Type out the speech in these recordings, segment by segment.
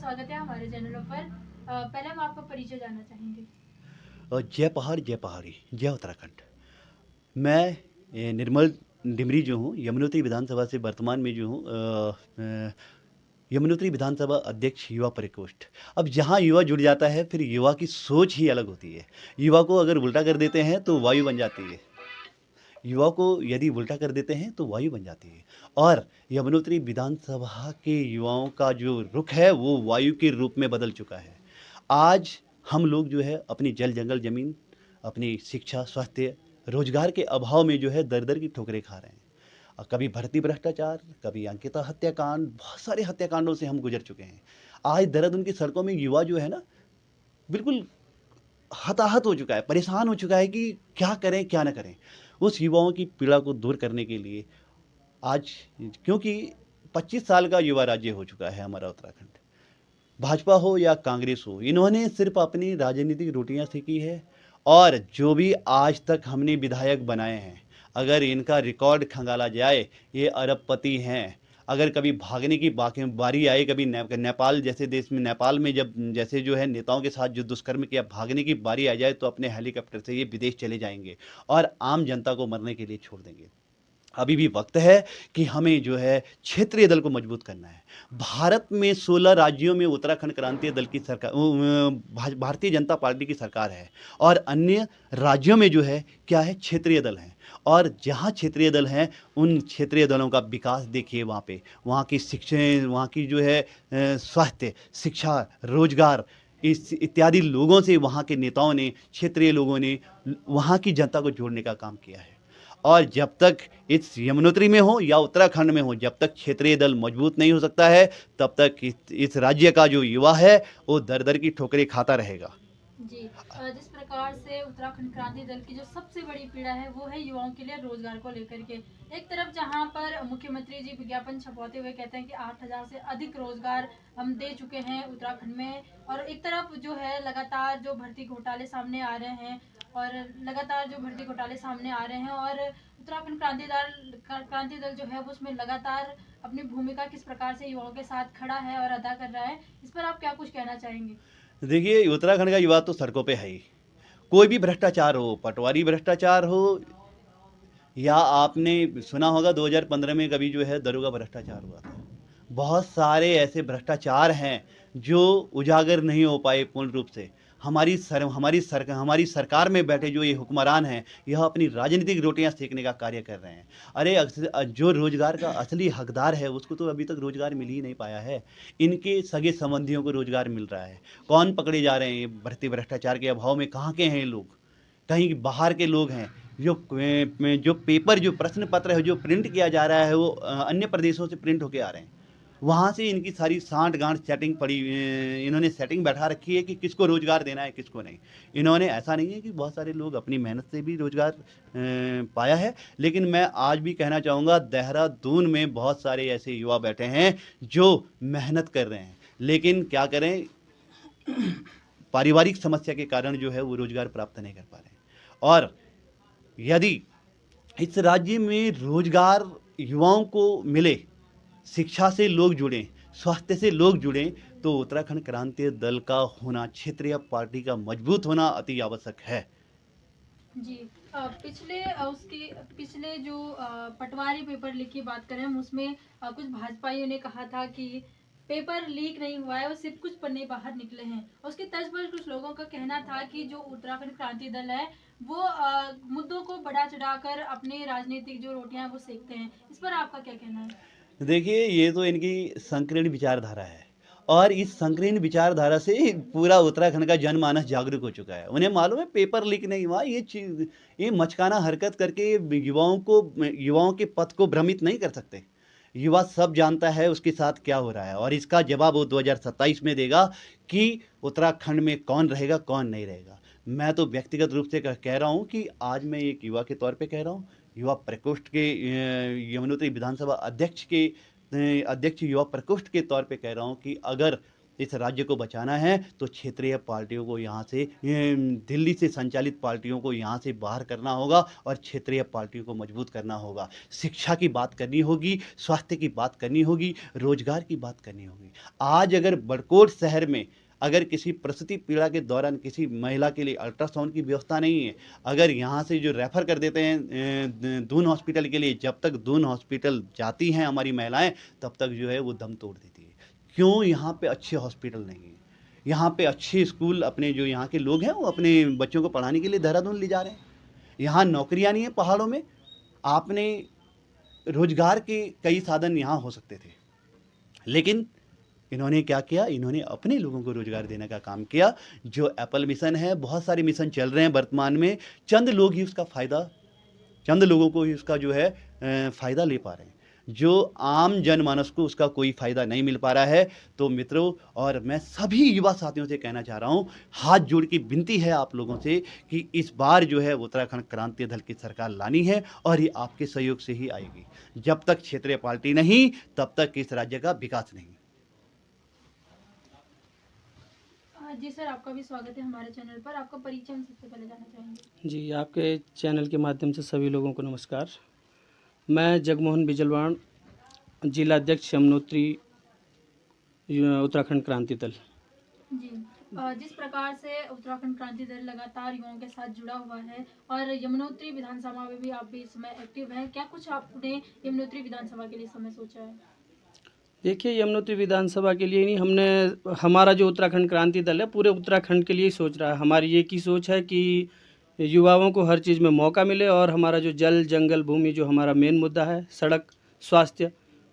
स्वागत है हमारे चैनलों पर। पहले हम आपका परिचय जानना चाहेंगे। जय पहाड़ जय पहाड़ी जय उत्तराखंड। मैं निर्मल डिमरी जो हूँ, यमुनोत्री विधानसभा से वर्तमान में जो हूँ यमुनोत्री विधानसभा अध्यक्ष युवा प्रकोष्ठ। अब जहाँ युवा जुड़ जाता है फिर युवा की सोच ही अलग होती है। युवा को अगर उल्टा कर देते हैं तो वायु बन जाती है। युवा को यदि उल्टा कर देते हैं तो वायु बन जाती है। और यमुनोत्री विधानसभा के युवाओं का जो रुख है वो वायु के रूप में बदल चुका है। आज हम लोग जो है अपनी जल जंगल ज़मीन, अपनी शिक्षा, स्वास्थ्य, रोज़गार के अभाव में जो है दर-दर की ठोकरें खा रहे हैं। कभी भर्ती भ्रष्टाचार, कभी अंकिता हत्याकांड, बहुत सारे हत्याकांडों से हम गुज़र चुके हैं। आज देहरादून की सड़कों में युवा जो है ना, बिल्कुल हताहत हो चुका है, परेशान हो चुका है कि क्या करें, क्या ना करें। उस युवाओं की पीड़ा को दूर करने के लिए आज, क्योंकि 25 साल का युवा राज्य हो चुका है हमारा उत्तराखंड। भाजपा हो या कांग्रेस हो, इन्होंने सिर्फ अपनी राजनीतिक रोटियां सेकी है। और जो भी आज तक हमने विधायक बनाए हैं, अगर इनका रिकॉर्ड खंगाला जाए, ये अरबपति हैं। अगर कभी भागने की बारी आए, कभी नेपाल जैसे देश में, नेपाल में जब जैसे जो है नेताओं के साथ जो दुष्कर्म किया, भागने की बारी आ जाए तो अपने हेलीकॉप्टर से ये विदेश चले जाएंगे और आम जनता को मरने के लिए छोड़ देंगे। अभी भी वक्त है कि हमें जो है क्षेत्रीय दल को मजबूत करना है। भारत में 16 राज्यों में उत्तराखंड क्रांतीय दल की सरकार, भारतीय जनता पार्टी की सरकार है। और अन्य राज्यों में जो है क्या है, क्षेत्रीय दल हैं। और जहाँ क्षेत्रीय दल हैं, उन क्षेत्रीय दलों का विकास देखिए। वहाँ पे वहाँ की शिक्षा, वहाँ की जो है स्वास्थ्य, शिक्षा, रोजगार, इस इत्यादि लोगों से वहाँ के नेताओं ने, क्षेत्रीय लोगों ने वहाँ की जनता को जोड़ने का काम किया है। और जब तक इस यमुनोत्री में हो या उत्तराखंड में हो, जब तक क्षेत्रीय दल मजबूत नहीं हो सकता है, तब तक इस राज्य का जो युवा है वो दर दर की ठोकरें खाता रहेगा। जी। जिस प्रकार से उत्तराखंड क्रांति दल की जो सबसे बड़ी पीड़ा है वो है युवाओं के लिए रोजगार को लेकर के। एक तरफ जहां पर मुख्यमंत्री जी विज्ञापन छपवाते हुए कहते हैं कि 8,000 से अधिक रोजगार हम दे चुके हैं उत्तराखंड में, और एक तरफ जो है लगातार जो भर्ती घोटाले सामने आ रहे हैं, और उत्तराखंड क्रांति दल जो है वो उसमें लगातार अपनी भूमिका किस प्रकार से युवाओं के साथ खड़ा है और अदा कर रहा है, इस पर आप क्या कुछ कहना चाहेंगे? देखिए, उत्तराखंड का युवा तो सड़कों पे है ही। कोई भी भ्रष्टाचार हो, पटवारी भ्रष्टाचार हो, या आपने सुना होगा 2015 में कभी जो है दरोगा भ्रष्टाचार हुआ था। बहुत सारे ऐसे भ्रष्टाचार हैं जो उजागर नहीं हो पाए पूर्ण रूप से। हमारी सरकार में बैठे जो ये हुक्मरान हैं, यह अपनी राजनीतिक रोटियां सेकने का कार्य कर रहे हैं। अरे जो रोजगार का असली हकदार है उसको तो अभी तक रोजगार मिल ही नहीं पाया है। इनके सगे संबंधियों को रोजगार मिल रहा है। कौन पकड़े जा रहे हैं ये भर्ती भ्रष्टाचार के अभाव में? कहाँ के हैं ये लोग? कहीं बाहर के लोग हैं। जो पेपर, जो प्रश्न पत्र है, जो प्रिंट किया जा रहा है, वो अन्य प्रदेशों से प्रिंट होके आ रहे हैं। वहाँ से इनकी सारी साँठ गाँठ सेटिंग पड़ी, इन्होंने सेटिंग बैठा रखी है कि किसको रोजगार देना है, किसको नहीं। इन्होंने, ऐसा नहीं है कि बहुत सारे लोग अपनी मेहनत से भी रोजगार पाया है। लेकिन मैं आज भी कहना चाहूँगा, देहरादून में बहुत सारे ऐसे युवा बैठे हैं जो मेहनत कर रहे हैं, लेकिन क्या करें, पारिवारिक समस्या के कारण जो है वो रोजगार प्राप्त नहीं कर पा रहे हैं। और यदि इस राज्य में रोजगार युवाओं को मिले, शिक्षा से लोग जुड़ें, स्वास्थ्य से लोग जुड़ें, तो उत्तराखंड क्रांतीय दल का होना, क्षेत्रीय पार्टी का मजबूत होना अति आवश्यक है। जी। पिछले जो पटवारी पेपर लीक की बात करें हम, उसमें कुछ भाजपाइयों ने कहा था कि पेपर लीक नहीं हुआ है, वो सिर्फ कुछ पन्ने बाहर निकले हैं। उसकी तर्ज पर कुछ लोगों का कहना था कि जो उत्तराखंड क्रांति दल है वो मुद्दों को बढ़ा चढ़ाकर अपने राजनीतिक जो रोटियां वो सेकते हैं, इस पर आपका क्या कहना है? देखिए, ये तो इनकी संकीर्ण विचारधारा है। और इस संकीर्ण विचारधारा से पूरा उत्तराखंड का जनमानस जागरूक हो चुका है। उन्हें मालूम है पेपर लीक नहीं हुआ। ये मचकाना हरकत करके युवाओं के पथ को भ्रमित नहीं कर सकते। युवा सब जानता है उसके साथ क्या हो रहा है, और इसका जवाब वो 2027 में देगा कि उत्तराखंड में कौन रहेगा, कौन नहीं रहेगा। मैं तो व्यक्तिगत रूप से कह रहा हूँ कि आज मैं एक युवा के तौर पे कह रहा हूँ, युवा प्रकोष्ठ के, यमुनोत्री विधानसभा अध्यक्ष युवा प्रकोष्ठ के तौर पे कह रहा हूँ कि अगर इस राज्य को बचाना है तो क्षेत्रीय पार्टियों को यहाँ से दिल्ली से संचालित पार्टियों को यहाँ से बाहर करना होगा और क्षेत्रीय पार्टियों को मजबूत करना होगा। शिक्षा की बात करनी होगी, स्वास्थ्य की बात करनी होगी, रोजगार की बात करनी होगी। आज अगर बड़कोट शहर में अगर किसी प्रसूति पीड़ा के दौरान किसी महिला के लिए अल्ट्रासाउंड की व्यवस्था नहीं है, अगर यहाँ से जो रेफ़र कर देते हैं दून हॉस्पिटल के लिए, जब तक दून हॉस्पिटल जाती हैं हमारी महिलाएं, तब तक जो है वो दम तोड़ देती है। क्यों यहाँ पे अच्छे हॉस्पिटल नहीं है, यहाँ पे अच्छे स्कूल अपने जो यहाँ के लोग हैं वो अपने बच्चों को पढ़ाने के लिए देहरादून ले जा रहे हैं। यहाँ नौकरियाँ नहीं है पहाड़ों में, आपने रोजगार के कई साधन यहाँ हो सकते थे, लेकिन इन्होंने क्या किया, इन्होंने अपने लोगों को रोजगार देने का काम किया। जो एप्पल मिशन है, बहुत सारे मिशन चल रहे हैं वर्तमान में, चंद लोग ही उसका फ़ायदा, चंद लोगों को ही उसका जो है फ़ायदा ले पा रहे हैं, जो आम जनमानस को उसका कोई फ़ायदा नहीं मिल पा रहा है। तो मित्रों, और मैं सभी युवा साथियों से कहना चाह रहा हूँ, हाथ जोड़ के विनती है आप लोगों से कि इस बार जो है उत्तराखंड क्रांति दल की सरकार लानी है और ये आपके सहयोग से ही आएगी। जब तक क्षेत्रीय पार्टी नहीं, तब तक इस राज्य का विकास नहीं। जी सर, आपका भी स्वागत है हमारे चैनल पर। आपका परिचय हम सबसे पहले जानना चाहेंगे। जी, आपके चैनल के माध्यम से सभी लोगों को नमस्कार। मैं जगमोहन बिजलवाण, जिला अध्यक्ष यमुनोत्री उत्तराखंड क्रांति दल। जी, जिस प्रकार से उत्तराखंड क्रांति दल लगातार युवाओं के साथ जुड़ा हुआ है और यमुनोत्री विधानसभा में भी आप भी इस समय एक्टिव हैं, क्या कुछ आपने यमुनोत्री विधानसभा के लिए समय सोचा है? देखिए, यमुनोत्री विधानसभा के लिए नहीं, हमने हमारा जो उत्तराखंड क्रांति दल है पूरे उत्तराखंड के लिए ही सोच रहा है। हमारी ये की सोच है कि युवाओं को हर चीज़ में मौका मिले और हमारा जो जल, जंगल, भूमि जो हमारा मेन मुद्दा है, सड़क, स्वास्थ्य,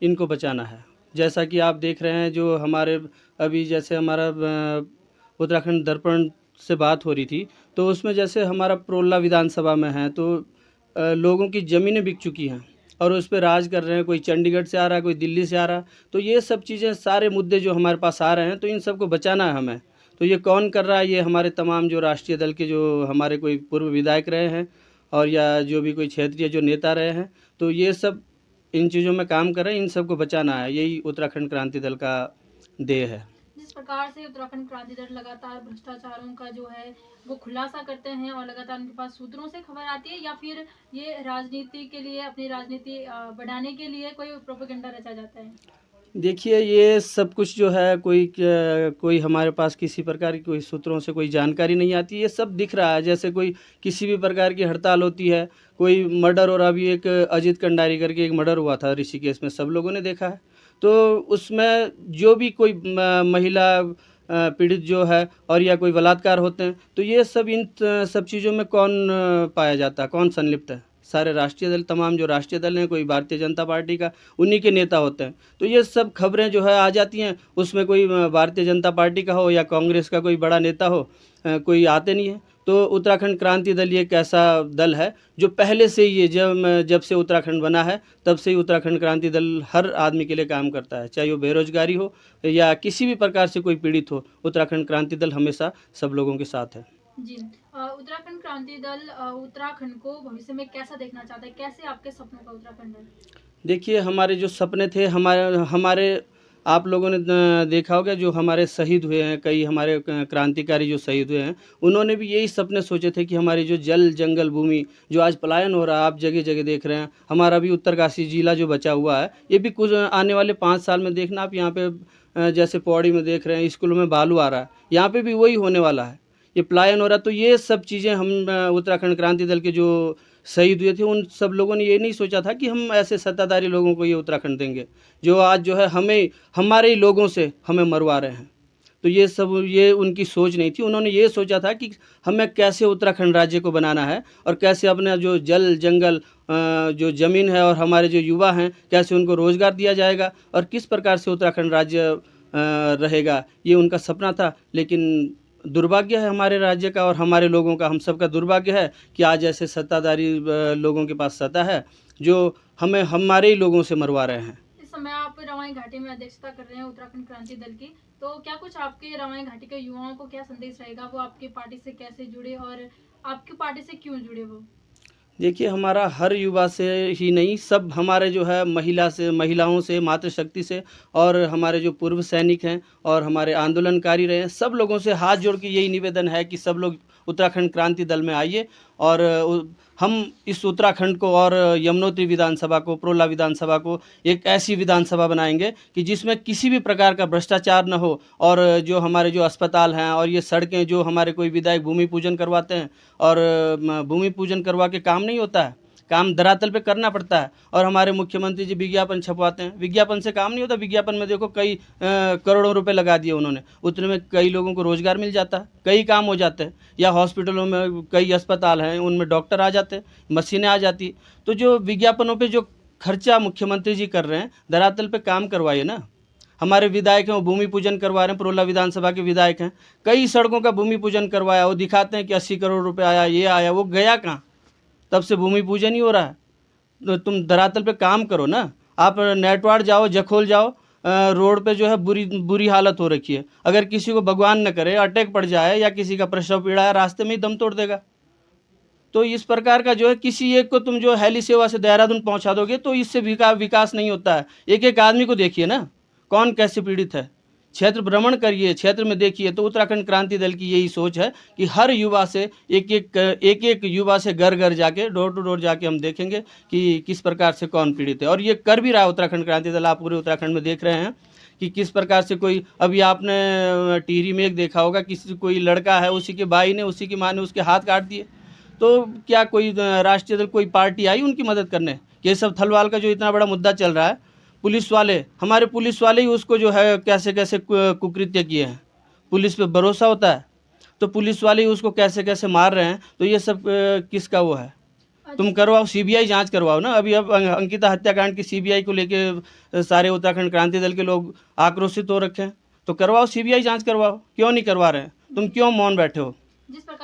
इनको बचाना है। जैसा कि आप देख रहे हैं, जो हमारे अभी जैसे हमारा उत्तराखंड दर्पण से बात हो रही थी, तो उसमें जैसे हमारा प्रोल्ला विधानसभा में है, तो लोगों की ज़मीनें बिक चुकी हैं और उस पे राज कर रहे हैं। कोई चंडीगढ़ से आ रहा है, कोई दिल्ली से आ रहा है। तो ये सब चीज़ें, सारे मुद्दे जो हमारे पास आ रहे हैं, तो इन सबको बचाना है हमें। तो ये कौन कर रहा है? ये हमारे तमाम जो राष्ट्रीय दल के जो हमारे कोई पूर्व विधायक रहे हैं और या जो भी कोई क्षेत्रीय जो नेता रहे हैं, तो ये सब इन चीज़ों में काम कर रहे हैं। इन सबको बचाना है, यही उत्तराखंड क्रांति दल का ध्येय है। जिस प्रकार से उत्तराखंड क्रांति दल लगातार भ्रष्टाचारों का जो है वो खुलासा करते हैं और लगातार उनके पास सूत्रों से खबर आती है, या फिर ये राजनीति के लिए, अपनी राजनीति बढ़ाने के लिए कोई प्रोपेगेंडा रचा जाता है? देखिए, ये सब कुछ जो है, कोई हमारे पास किसी प्रकार की कोई सूत्रों से कोई जानकारी नहीं आती। ये सब दिख रहा है, जैसे कोई किसी भी प्रकार की हड़ताल होती है, कोई मर्डर, और अभी एक अजीत कंडारी करके एक मर्डर हुआ था ऋषिकेश में, सब लोगों ने देखा है। तो उसमें जो भी कोई महिला पीड़ित जो है और या कोई बलात्कार होते हैं, तो ये सब इन सब चीज़ों में कौन पाया जाता है, कौन संलिप्त है? सारे राष्ट्रीय दल, तमाम जो राष्ट्रीय दल हैं, कोई भारतीय जनता पार्टी का, उन्हीं के नेता होते हैं। तो ये सब खबरें जो है आ जाती हैं, उसमें कोई भारतीय जनता पार्टी का हो या कांग्रेस का कोई बड़ा नेता हो, कोई आते नहीं है। तो उत्तराखंड क्रांति दल ये एक ऐसा दल है जो पहले से ही, जब से उत्तराखंड बना है तब से ही उत्तराखंड क्रांति दल हर आदमी के लिए काम करता है, चाहे वो बेरोजगारी हो या किसी भी प्रकार से कोई पीड़ित हो। उत्तराखंड क्रांति दल हमेशा सब लोगों के साथ है। जी, उत्तराखंड क्रांति दल उत्तराखंड को भविष्य में कैसा देखना चाहता है? कैसे आपके सपनों का उत्तराखंड है? देखिए, हमारे जो सपने थे, हमारे आप लोगों ने देखा होगा, जो हमारे शहीद हुए हैं, कई हमारे क्रांतिकारी जो शहीद हुए हैं, उन्होंने भी यही सपने सोचे थे कि हमारी जो जल, जंगल, भूमि जो आज पलायन हो रहा है, आप जगह जगह देख रहे हैं। हमारा भी उत्तरकाशी जिला जो बचा हुआ है, ये भी कुछ आने वाले 5 साल में देखना आप, यहाँ पे जैसे पौड़ी में देख रहे हैं, स्कूलों में बालू आ रहा है, यहाँ पे भी वही होने वाला है, ये पलायन हो रहा है। तो ये सब चीज़ें हम उत्तराखंड क्रांति दल के जो शहीद हुए थे, उन सब लोगों ने ये नहीं सोचा था कि हम ऐसे सत्ताधारी लोगों को ये उत्तराखंड देंगे, जो आज जो है हमें, हमारे ही लोगों से हमें मरवा रहे हैं। तो ये सब, ये उनकी सोच नहीं थी। उन्होंने ये सोचा था कि हमें कैसे उत्तराखंड राज्य को बनाना है और कैसे अपना जो जल, जंगल, जो ज़मीन है और हमारे जो युवा हैं, कैसे उनको रोज़गार दिया जाएगा और किस प्रकार से उत्तराखंड राज्य रहेगा, ये उनका सपना था। लेकिन दुर्भाग्य है हमारे राज्य का और हमारे लोगों का, हम सबका दुर्भाग्य है कि आज ऐसे सत्ताधारी लोगों के पास सत्ता है जो हमें हमारे ही लोगों से मरवा रहे हैं। इस समय आप रवाई घाटी में अध्यक्षता कर रहे हैं उत्तराखंड क्रांति दल की, तो क्या कुछ आपके रवाई घाटी के युवाओं को क्या संदेश रहेगा? वो आपकी पार्टी से कैसे जुड़े और आपकी पार्टी से क्यों जुड़े वो? देखिए, हमारा हर युवा से ही नहीं, सब हमारे जो है महिलाओं से, मातृशक्ति से और हमारे जो पूर्व सैनिक हैं और हमारे आंदोलनकारी रहे हैं, सब लोगों से हाथ जोड़ के यही निवेदन है कि सब लोग उत्तराखंड क्रांति दल में आइए और हम इस उत्तराखंड को और यमुनोत्री विधानसभा को, प्रोला विधानसभा को एक ऐसी विधानसभा बनाएंगे कि जिसमें किसी भी प्रकार का भ्रष्टाचार न हो और जो हमारे जो अस्पताल हैं और ये सड़कें जो हमारे कोई विधायक भूमि पूजन करवाते हैं और भूमि पूजन करवा के काम नहीं होता है, काम धरातल पे करना पड़ता है और हमारे मुख्यमंत्री जी विज्ञापन छपवाते हैं, विज्ञापन से काम नहीं होता। विज्ञापन में देखो कई करोड़ों रुपए लगा दिए उन्होंने, उतने में कई लोगों को रोजगार मिल जाता है, कई काम हो जाते हैं। या हॉस्पिटलों में कई अस्पताल हैं, उनमें डॉक्टर आ जाते हैं, मशीनें आ जाती। तो जो विज्ञापनों पे जो खर्चा मुख्यमंत्री जी कर रहे हैं, धरातल पे काम करवाइए ना। हमारे विधायक हैं वो भूमि पूजन करवा रहे हैं, प्रोला विधानसभा के विधायक हैं, कई सड़कों का भूमि पूजन करवाया, वो दिखाते हैं कि 80 करोड़ रुपए आया, ये आया, वो गया कहाँ? तब से भूमि पूजन ही हो रहा है। तो तुम धरातल पे काम करो ना। आप नेटवाड़ जाओ, जखोल जाओ, रोड पे जो है बुरी हालत हो रखी है। अगर किसी को भगवान न करे अटैक पड़ जाए या किसी का प्रसव पीड़ा है, रास्ते में ही दम तोड़ देगा। तो इस प्रकार का जो है किसी एक को तुम जो हेली सेवा से देहरादून पहुंचा दोगे तो इससे विकास नहीं होता है। एक एक आदमी को देखिए ना, कौन कैसे पीड़ित है, क्षेत्र भ्रमण करिए, क्षेत्र में देखिए। तो उत्तराखंड क्रांति दल की यही सोच है कि हर युवा से एक एक युवा से घर घर जाके, डोर टू डोर जाके हम देखेंगे कि किस प्रकार से कौन पीड़ित है। और ये कर भी रहा है उत्तराखंड क्रांति दल। आप पूरे उत्तराखंड में देख रहे हैं कि किस प्रकार से कोई, अभी आपने टिहरी में एक देखा होगा, कोई लड़का है, उसी के भाई ने, उसी की माँ ने उसके हाथ काट दिए। तो क्या कोई राष्ट्रीय दल, कोई पार्टी आई उनकी मदद करने? केशव थलवाल का जो इतना बड़ा मुद्दा चल रहा है, पुलिस वाले, हमारे पुलिस वाले ही उसको जो है कैसे कैसे कुकृत्य किए हैं। पुलिस पे भरोसा होता है तो पुलिस वाले ही उसको कैसे कैसे मार रहे हैं। तो ये सब किसका वो है? तुम करवाओ, सीबीआई जांच करवाओ ना। अभी अब अंकिता हत्याकांड की सीबीआई को लेके सारे उत्तराखंड क्रांति दल के लोग आक्रोशित हो रखे हैं। तो करवाओ, सीबीआई जांच करवाओ। क्यों नहीं करवा रहे हैं? तुम क्यों मौन बैठे हो? जिस प्रकार